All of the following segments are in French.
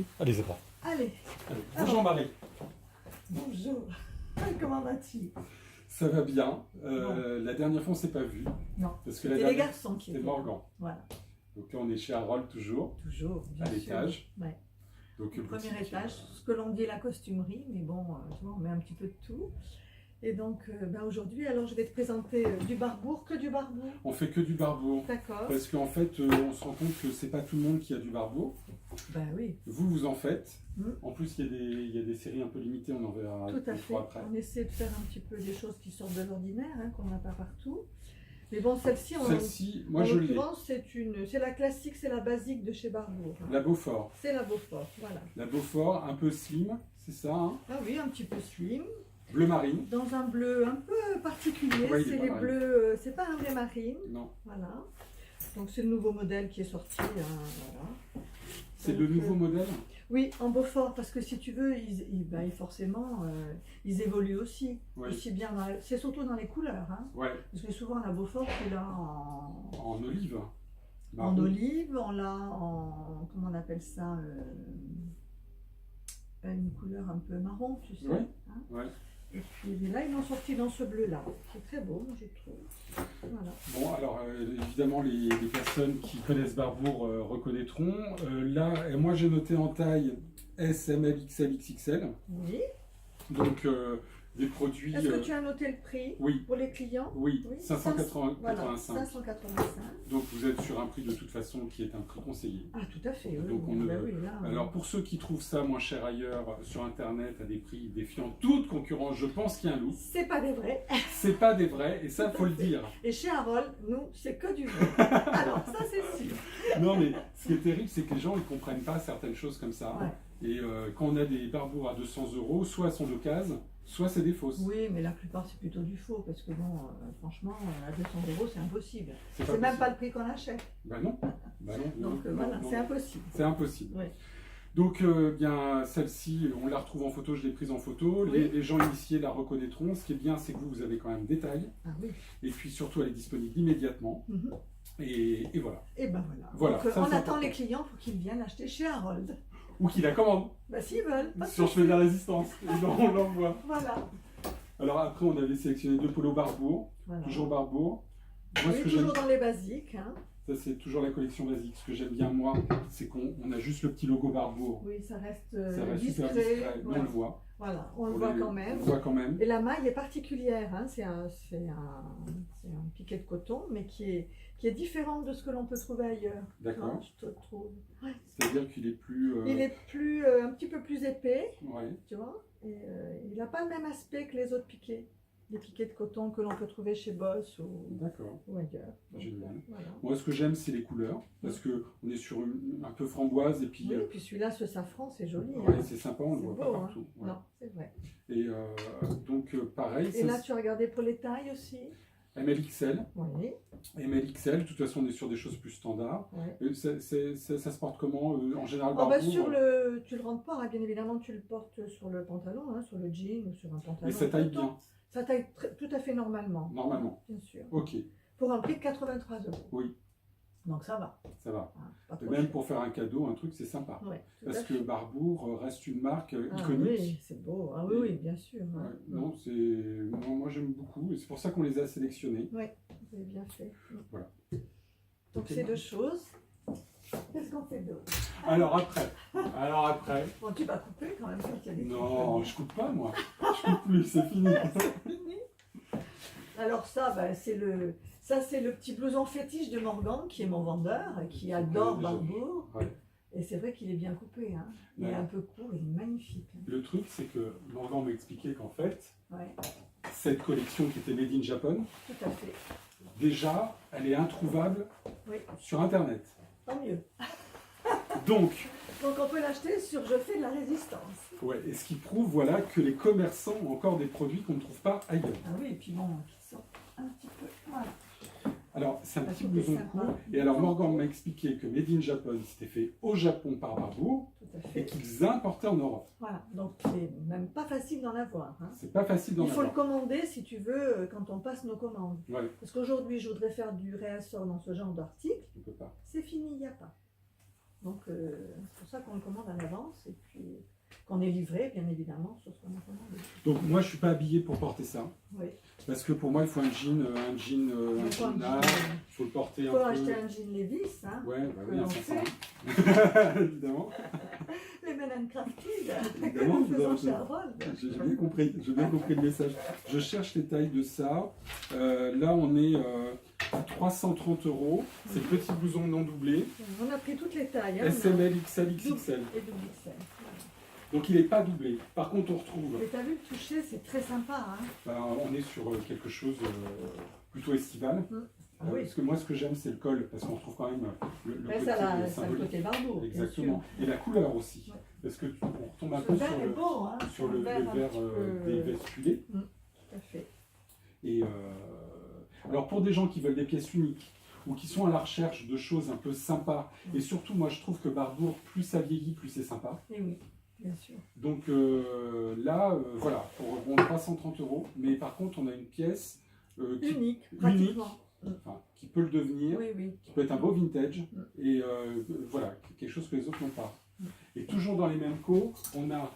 parti. Allez, c'est parti. Allez, Allez. Bonjour Marie. bonjour. Comment vas-tu? Ça va bien. Bon. La dernière fois, on ne s'est pas vu. Non, Parce que la c'était les dernière, garçons qui c'était étaient Morgan. là. Voilà, Donc là, on est chez Harold toujours, toujours, bien à sûr. l'étage. Ouais. Donc, Au premier boutique, étage, ce que l'on dit la costumerie, mais bon, tu vois, on met un petit peu de tout. Et donc, aujourd'hui, alors je vais te présenter du barbour, que du barbour. On fait que du barbeau. D'accord. Parce qu'en fait, on se rend compte que c'est pas tout le monde qui a du barbeau. Ben oui, Vous, vous en faites. Mm. En plus, il y a des séries un peu limitées, on en verra tout à deux, fait. trois après. On essaie de faire un petit peu des choses qui sortent de l'ordinaire, hein, qu'on n'a pas partout. Mais bon, celle-ci, Celle-ci, moi en je l'ai. l'occurrence, c'est la classique, c'est la basique de chez Barbour. Hein. La Beaufort. C'est la Beaufort, voilà. La Beaufort, un peu slim, c'est ça, hein. Ah oui, un petit peu slim. Bleu marine. Dans un bleu un peu particulier, Ouais, il est c'est pas les mal. bleus, c'est pas un vrai marine, Non. voilà. Donc c'est le nouveau modèle qui est sorti, hein, voilà. C'est Donc, le nouveau modèle. Oui, en Beaufort, parce que si tu veux, forcément, ils évoluent aussi, Oui. aussi bien. C'est surtout dans les couleurs, hein, Ouais. parce que souvent la Beaufort, tu l'as En olive. en Marron. olive, on l'a en, comment on appelle ça, une couleur un peu marron, tu sais. Oui. Hein. Ouais. Et puis là, ils l'ont sorti dans ce bleu-là, qui est très beau, moi, je trouve. Voilà. Bon, alors évidemment, les personnes qui connaissent Barbour reconnaîtront. Là, moi j'ai noté en taille S, M, L, XL, XXL. Oui. Donc des produits. Est-ce que tu as noté le prix Oui, pour les clients? oui, Oui, 585. Voilà, 585. Donc vous êtes sur un prix de toute façon qui est un prix conseillé. Ah, tout à fait, oui. Donc, oui, bah oui, là, Alors pour ceux qui trouvent ça moins cher ailleurs sur internet à des prix défiant toute concurrence, je pense qu'il y a un loup. c'est pas des vrais. C'est pas des vrais et ça faut le dire. Et chez Harold, nous, c'est que du vrai. Alors, ça, c'est sûr. Non mais ce qui est terrible, c'est que les gens ils comprennent pas certaines choses comme ça. Ouais. Et quand on a des barbours à 200 €, soit elles sont d'occasion, soit c'est des fausses. Oui, mais la plupart, c'est plutôt du faux, parce que bon, franchement, à 200 €, c'est impossible. C'est C'est même possible. pas le prix qu'on achète. Bah non. Bah non. Donc non, voilà, non, c'est non. impossible. C'est impossible. Oui. Donc bien celle-ci, on la retrouve en photo, je l'ai prise en photo. Oui. Les gens initiés la reconnaîtront. Ce qui est bien, c'est que vous avez quand même des tailles. Ah oui. Et puis surtout, elle est disponible immédiatement. Mhm. Et voilà. Et ben voilà. Voilà, Donc, ça, on c'est attend important. les clients pour qu'ils viennent acheter chez Harold. Ou qui la commande Bah s'ils veulent. Pas de sur souci. chemin de la résistance. Et donc, on l'envoie. Voilà. Alors après, on avait sélectionné deux polos Barbour. Voilà. Toujours Barbour. Moi, ce Oui, que j'aime, toujours dans les basiques. Hein. ça c'est toujours la collection basique. Ce que j'aime bien moi, c'est qu'on a juste le petit logo Barbour. Oui, ça reste, Ça reste discret. super discret, mais Ouais. on le voit. Voilà, on le voit quand même. On le voit quand même. Et la maille est particulière. Hein. C'est un piquet de coton, mais qui est différent de ce que l'on peut trouver ailleurs. D'accord. Non, je te trouve. Ouais. C'est-à-dire qu'il est plus. Il est un petit peu plus épais, Ouais. tu vois. Et il n'a pas le même aspect que les autres piquets. Les piquets de coton que l'on peut trouver chez Boss D'accord. ou ailleurs. Donc, Génial. voilà. Moi, ce que j'aime, c'est les couleurs. Parce que on est sur un peu framboise et puis. Oui, puis celui-là, ce safran, c'est joli. Ouais, hein. c'est sympa, on le C'est voit beau, pas hein. partout. Ouais. Non, c'est vrai. Et donc, pareil, Et là, tu as regardé pour les tailles aussi. MLXL. Oui. MLXL, de toute façon, on est sur des choses plus standards. Ouais. Et ça se porte comment en général Oh, bah, Barbour, tu le rentres pas, hein. Bien évidemment, tu le portes sur le pantalon, hein, sur le jean ou sur un pantalon. Et ça taille coton. bien, Ça taille tout à fait normalement. normalement. Bien sûr. Ok, Pour un prix de 83 €. oui, Donc ça va. ça va. Hein, pas Et trop même cher. pour faire un cadeau, un truc, c'est sympa. Ouais, tout Parce à que fait. Barbour reste une marque Ah iconique. oui, c'est beau. Ah oui, oui, bien sûr. Ouais, hein. non, moi j'aime beaucoup et c'est pour ça qu'on les a sélectionnés. Oui, vous avez bien fait. Voilà. Donc Ok. c'est deux choses. Qu'est-ce qu'on fait d'autre? Alors après, Bon, tu vas couper quand même quand il y a des non, je coupe pas moi. Je coupe plus, c'est fini. fini. Alors ça, bah, c'est le petit blouson fétiche de Morgan, qui est mon vendeur, qui adore déjà vu. Barbour. Ouais. Et c'est vrai qu'il est bien coupé. Hein. Il est Ouais. un peu court, il est magnifique. hein. Le truc, c'est que Morgan m'a expliqué qu'en fait, Ouais, cette collection qui était made in Japan, tout à fait. déjà, elle est introuvable Oui, sur Internet. tant mieux. Donc, Donc on peut l'acheter sur Je fais de la résistance. ouais, et ce qui prouve voilà, que les commerçants ont encore des produits qu'on ne trouve pas ailleurs. Ah oui, et puis bon, qui sont un petit peu... Voilà. Alors, c'est un Ça petit fait blouson sympa. court. Et alors, Morgan m'a expliqué que Made in Japan, c'était fait au Japon par Barbour Tout à et fait. qu'ils importaient en Europe. Voilà, donc c'est même pas facile d'en avoir. Hein. C'est pas facile d'en Il faut le avoir. commander si tu veux quand on passe nos commandes. Ouais, Parce qu'aujourd'hui, je voudrais faire du réassort dans ce genre d'article. on peut pas. C'est fini, il n'y a pas. Donc c'est pour ça qu'on le commande à l'avance et puis qu'on est livré, bien évidemment, sur ce qu'on a commandé. Donc moi je suis pas habillé pour porter ça. Oui. Parce que pour moi il faut un jean large, il faut le porter Il un faut peu. acheter un jean Levi's, hein, Ouais, bah que oui, l'on un fait. certain. Évidemment. Les Men and Crafted, que Évidemment, nous faisons évidemment. chez Harold. J'ai bien compris le message. Je cherche les tailles de ça. Là on est à 330 €. C'est le petit blouson non doublé. On a pris toutes les tailles. Hein, SML, XL, XXL. et double XL. Donc il n'est pas doublé. Par contre on retrouve, Mais t'as vu le toucher, c'est très sympa. Hein. on est sur quelque chose plutôt estival. Ah oui. Parce que moi ce que j'aime c'est le col, parce qu'on retrouve quand même le Mais côté ça a le symbolique. côté barbeau. Exactement. Et la couleur aussi. Ouais. Parce que on retombe un Ce peu vert sur est beau, hein. sur le vert verre un petit peu- des vestulés. Tout à fait. Et alors pour des gens qui veulent des pièces uniques ou qui sont à la recherche de choses un peu sympas, et surtout moi je trouve que Barbour, plus ça vieillit, plus c'est sympa. Et oui, bien sûr. Donc là, voilà, pour bon, 330 €, mais par contre on a une pièce Unique, pratiquement. enfin, qui peut le devenir, Oui, oui. qui peut être un beau vintage, et voilà, quelque chose que les autres n'ont pas. Et toujours dans les mêmes cots, on a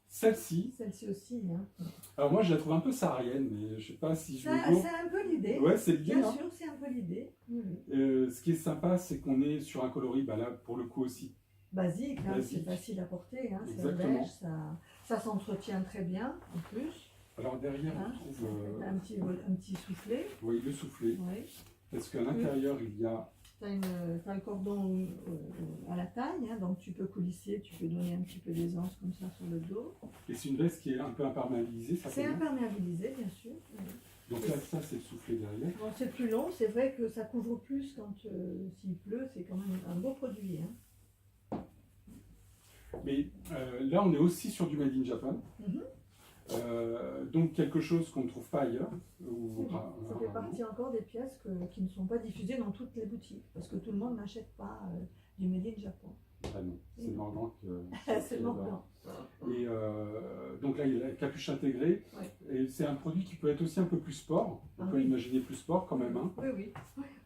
celle-ci. Celle-ci aussi. Hein. Alors moi je la trouve un peu saharienne, mais je sais pas si je C'est me gourre. un peu l'idée. Ouais, c'est l'idée. Bien Hein. sûr, c'est un peu l'idée. Oui, oui. Ce qui est sympa, c'est qu'on est sur un coloris, bah là pour le coup aussi. Basique, hein, Basique. c'est facile à porter. Hein, c'est Exactement. beige, ça s'entretient très bien en plus. Alors derrière Hein, on trouve un petit soufflet. oui, le soufflet, Oui. parce qu'à l'intérieur il y a Tu as le cordon à la taille, hein, donc tu peux coulisser, tu peux donner un petit peu d'aisance comme ça sur le dos. et c'est une veste qui est un peu imperméabilisée, ça C'est imperméabilisé, bien sûr. Oui. Donc là ça c'est le soufflet derrière. Bon, c'est plus long, c'est vrai que ça couvre plus quand s'il pleut, c'est quand même un beau produit. Hein. Mais là on est aussi sur du Made in Japan. Mhm. Donc quelque chose qu'on ne trouve pas ailleurs. Ou Ça fait partie encore des pièces qui ne sont pas diffusées dans toutes les boutiques, parce que tout le monde n'achète pas du Made in Japan. Ah non, c'est le Morgan que. C'est le mordant. Et donc là il y a la capuche intégrée. Ouais. Et c'est un produit qui peut être aussi un peu plus sport. On peut imaginer plus sport quand même. Hein. Oui, oui.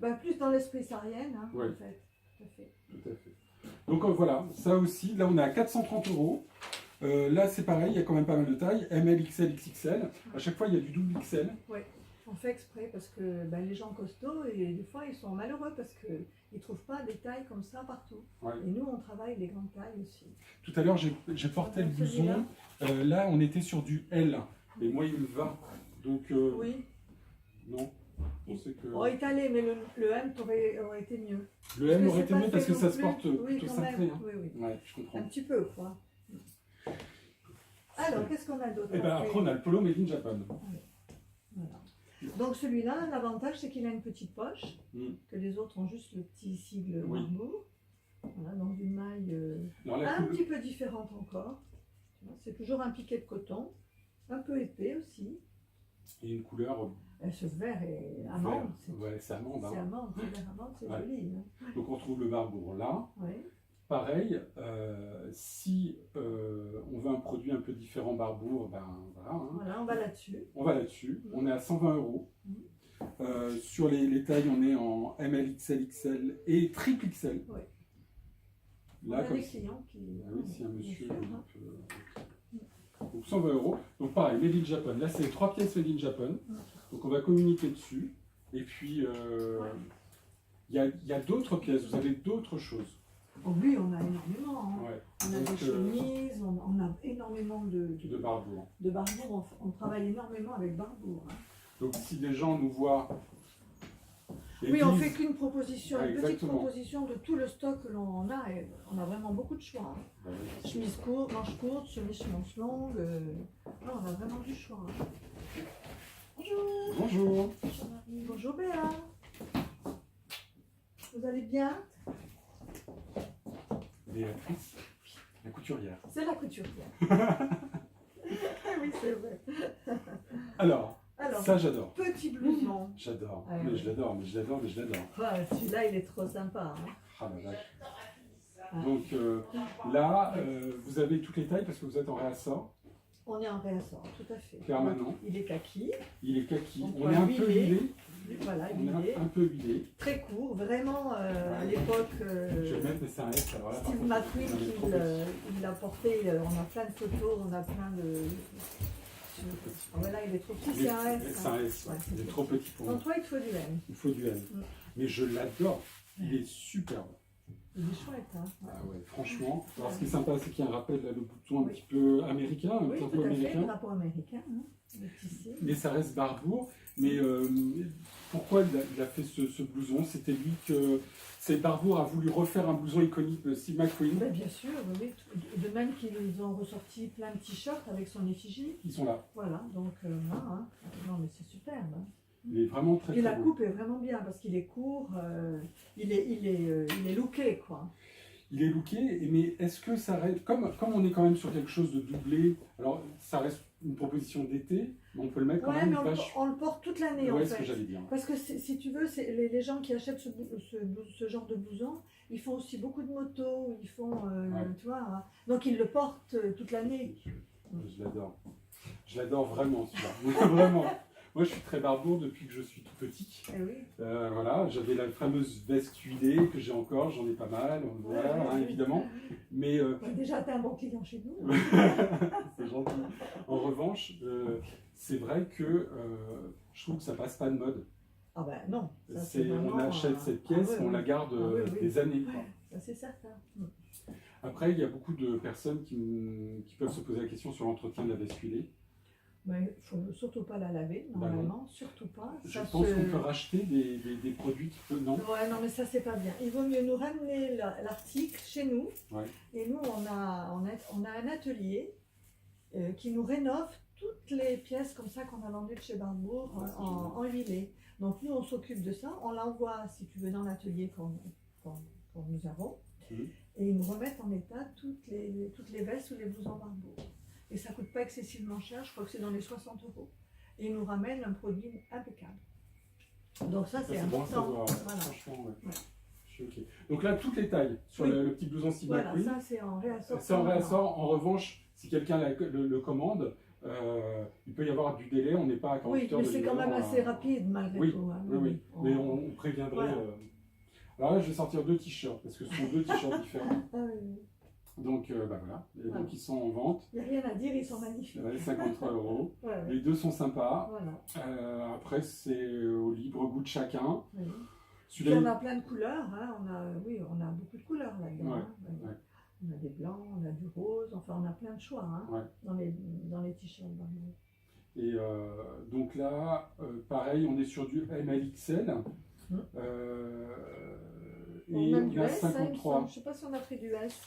Bah, plus dans l'esprit saharienne, hein, Ouais. en fait. Tout à fait. Tout à fait. Donc voilà, ça aussi, là on est à 430 €. Là c'est pareil, il y a quand même pas mal de tailles, ML, XL, XXL. À chaque fois il y a du double XL. On fait exprès parce que les gens costauds, et des fois ils sont malheureux parce qu'ils ne trouvent pas des tailles comme ça partout. Ouais. Et nous on travaille les grandes tailles aussi. Tout à l'heure j'ai porté le blouson. Là on était sur du L. Et moi il me va. Donc Oui. non. Je pensais que... Oh, étalé, mais le M aurait été mieux. Le M Parce que aurait c'est été pas mieux parce fait que non ça se plus. porte Oui, plutôt quand cintré. même. Hein. Oui, oui. Ouais, je comprends. Un petit peu, quoi. Alors, qu'est-ce qu'on a d'autre? Et ben après on a le polo Made in Japan. Voilà. Donc celui-là, l'avantage c'est qu'il a une petite poche, Mm. que les autres ont juste le petit sigle Oui. Barbour. Voilà, dans une maille Alors, la un couleur- petit peu différente encore. C'est toujours un piqué de coton, un peu épais aussi. Et une couleur Et ce vert est amande. vert. Ouais, c'est amande. C'est Hein. amande, c'est vert amande, c'est Ouais. joli. Hein. Donc on retrouve le Barbour là. Oui. Pareil, si on veut un produit un peu différent Barbour, ben voilà. Hein. Voilà, on va là-dessus. On va là-dessus. On est à 120 €. Mhm. Sur les tailles, on est en ML, XL, XL et triple XL. Oui. Là, on a comme des ça. clients qui... Ah oui, si un monsieur. bien sûr, hein. Donc 120 €. Donc pareil, Made in Japan. Là, c'est 3 pièces Made in Japan. Donc on va communiquer dessus. Et puis, il y a d'autres pièces. Vous avez d'autres choses. Oh oui, on a énormément. Hein. Ouais. On a Donc, des chemises, on a énormément de Barbour. de Barbour. On travaille énormément avec Barbour. Hein. Donc si les gens nous voient. et Oui, on disent- fait qu'une proposition, Ouais, une petite exactement. proposition de tout le stock que l'on a. Et on a vraiment beaucoup de choix. Hein. Bah oui. Chemise courte, manches courtes, chemise manches longues. Non, on a vraiment du choix. Hein. Bonjour. Bonjour. Bonjour Béa. Vous allez bien? Béatrice, la couturière. C'est la couturière. Oui, c'est vrai. Alors, Alors, ça j'adore. petit blouson. J'adore. Ah, Mais ouais. je l'adore, mais je l'adore, mais je l'adore. Ouais, celui-là, il est trop sympa. Hein. Ah la vache. Ah. Donc là, vous avez toutes les tailles parce que vous êtes en réassort. On est en réassort, tout à fait. permanent. Il est kaki, Il est kaki. On On est un peu huilé. huilé. voilà, On huilé, est un peu huilé. très court, vraiment à l'époque. Je vais mettre, mais c'est un S. Alors là, par Steve contre, McQueen, on est trop il l'a porté, on a plein de photos, on a plein de... Ah ouais, là, il est trop petit, petit. c'est un S. C'est un S. Ouais, c'est Il est petit. trop petit pour moi. Donc toi, il te faut du M. Il faut du M. Mm. Mais je l'adore. Il est superbe. Il est chouette, hein. Ah ouais, franchement. Alors ce qui est sympa, c'est qu'il y a un rappel, là, le bouton un Oui. petit peu américain, un Oui, petit tout peu à fait, le américain. drapeau américain, hein, le tissu. Mais ça reste Barbour. Mais pourquoi il a fait ce blouson? C'était lui que... C'est Barbour a voulu refaire un blouson iconique de Steve McQueen. Ben, bien sûr, oui. De même qu'ils ont ressorti plein de t-shirts avec son effigie. Ils sont là. Voilà, donc là, hein. Non, mais c'est superbe. Hein. Il est vraiment très Et très la beau. coupe est vraiment bien parce qu'il est court, il est looké, quoi. Il est looké, mais est-ce que ça reste... Comme on est quand même sur quelque chose de doublé, alors ça reste une proposition d'été, mais on peut le mettre quand Ouais, même mais vache... on le porte toute l'année, Ouais, en ce que fait. j'allais dire. Parce que si tu veux, les gens qui achètent ce genre de blouson, ils font aussi beaucoup de motos, ils font, tu vois, hein. Donc ils le portent toute l'année. Je l'adore. Je l'adore vraiment, celui-là. Vraiment. Moi, je suis très Barbour depuis que je suis tout petit. Eh oui. Voilà, j'avais la fameuse veste huilée que j'ai encore, j'en ai pas mal, voilà, hein, évidemment. Mais Ouais, déjà, t'es un bon client chez nous. c'est gentil. En revanche, c'est vrai que je trouve que ça passe pas de mode. Ah ben non. Ça, On achète cette pièce, ah ouais, on la garde oui, oui. des années. Quoi. Ça, c'est certain. Après, il y a beaucoup de personnes qui peuvent se poser la question sur l'entretien de la veste huilée. Mais il ne faut surtout pas la laver, normalement, surtout pas. Je Ça pense qu'on peut racheter des produits qui peuvent... Non. Ouais, non, mais ça, c'est pas bien. Il vaut mieux nous ramener l'article chez nous. Ouais. Et nous, on a un atelier qui nous rénove toutes les pièces comme ça qu'on a vendues de chez Barbour en huilé. Donc, nous, on s'occupe de ça. On l'envoie, si tu veux, dans l'atelier qu'on nous avons. Et ils nous remettent en état toutes les vestes ou les blousons Barbour. Et ça ne coûte pas excessivement cher, je crois que c'est dans les 60 €. Et ils nous ramènent un produit impeccable. Donc ça, c'est bon à important. savoir, Voilà. franchement, ouais. Ouais. Je suis OK. Donc là, toutes les tailles sur Oui. le petit blouson Steve Voilà, McQueen. ça c'est en réassort. C'est en réassort. En revanche, si quelqu'un le commande, il peut y avoir du délai. On n'est pas à 48 Oui, heures mais de c'est quand même livraison, assez rapide malgré oui, tout. Hein. oui. Mais on préviendrait. Voilà. Alors là, je vais sortir 2 t-shirts parce que ce sont 2 t-shirts différents. Ah oui. Donc bah voilà. Et Voilà. donc ils sont en vente. Il n'y a rien à dire, ils sont magnifiques. 53 €. Ouais, ouais. Les deux sont sympas. Voilà. Après, c'est au libre goût de chacun. Oui. Puis Celui-là, on a plein de couleurs, hein. On a beaucoup de couleurs là-dedans. Ouais, Hein. ouais. On a des blancs, on a du rose, enfin on a plein de choix hein, Ouais. dans les t-shirts. Et donc là, pareil, on est sur du MLXL. Et Même on du a S, ça, il me 53. semble. Je ne sais pas si on a pris du S.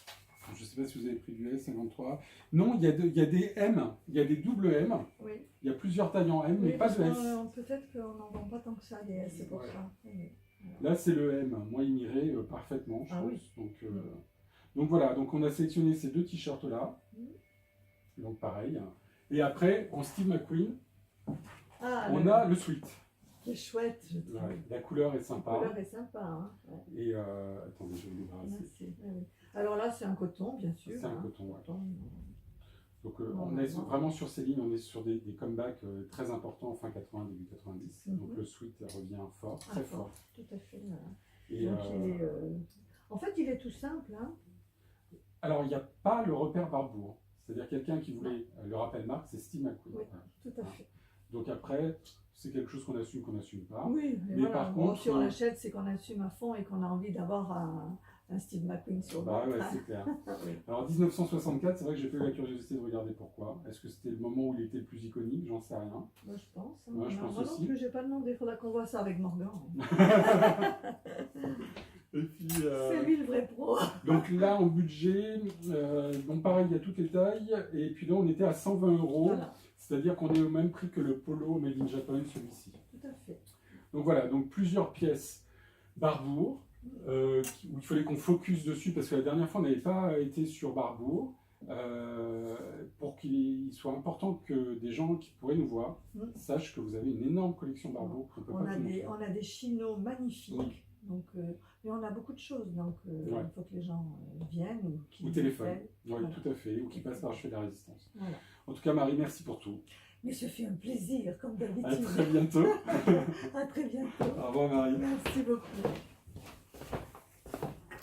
Je ne sais pas si vous avez pris du S, 53. Non, il y a des M, il y a des doubles M. Oui. Il y a plusieurs tailles en M, mais Oui, pas parce de S. peut-être qu'on n'en vend pas tant que ça des S, c'est pour Ouais. ça. Oui. Là, c'est le M. Moi, il m'irait parfaitement, je Ah pense. oui. Donc voilà, donc on a sélectionné ces 2 t-shirts-là. Donc pareil. Et après, en Steve McQueen, on a le sweat. Qui est chouette, je trouve. Ouais, la couleur est sympa. La couleur est sympa. Hein. Ouais. Et attendez, je vais le débarrasser. Oui. Alors là, c'est un coton, bien sûr. C'est un coton, ouais. Coton. Donc on est vraiment sur ces lignes, on est sur des comebacks très importants, fin 80, début 90. Donc le sweat revient fort, très fort. Tout à fait. Voilà. Et, donc, en fait, il est tout simple. Hein. Alors, il n'y a pas le repère Barbour. C'est-à-dire quelqu'un qui voulait le rappel marque, c'est Steve McQueen. Oui, Voilà. tout à fait. Donc après, c'est quelque chose qu'on assume pas. Oui, mais voilà. par contre, si on l'achète, c'est qu'on assume à fond et qu'on a envie d'avoir un Steve McQueen sur Bah le ouais, c'est clair. Oui. Alors 1964, c'est vrai que j'ai pas eu la curiosité de regarder pourquoi. Est-ce que c'était le moment où il était le plus iconique? J'en sais rien. Moi, je pense. Hein. Moi, je pense moi aussi. non plus, j'ai pas demandé. Il faudra qu'on voit ça avec Morgan. Et puis, C'est lui le vrai pro. donc là, en budget, donc pareil, il y a toutes les tailles. Et puis là, on était à 120 €. Voilà, C'est-à-dire qu'on est au même prix que le polo Made in Japan, celui-ci. tout à fait. Donc voilà, donc plusieurs pièces Barbour, où il fallait qu'on focus dessus, parce que la dernière fois, on n'avait pas été sur Barbour, pour qu'il soit important que des gens qui pourraient nous voir sachent que vous avez une énorme collection Barbour. On a des chinos magnifiques. Oui. Donc, mais on a beaucoup de choses, donc Ouais. il faut que les gens viennent ou qu'ils Ou téléphone. appellent. Oui, Voilà. tout à fait. Ou qui passent par le chevet de la résistance. Voilà. En tout cas, Marie, merci pour tout. Mais ce fut un plaisir, comme À d'habitude. très bientôt. À très bientôt. Au revoir, Marie. Merci beaucoup.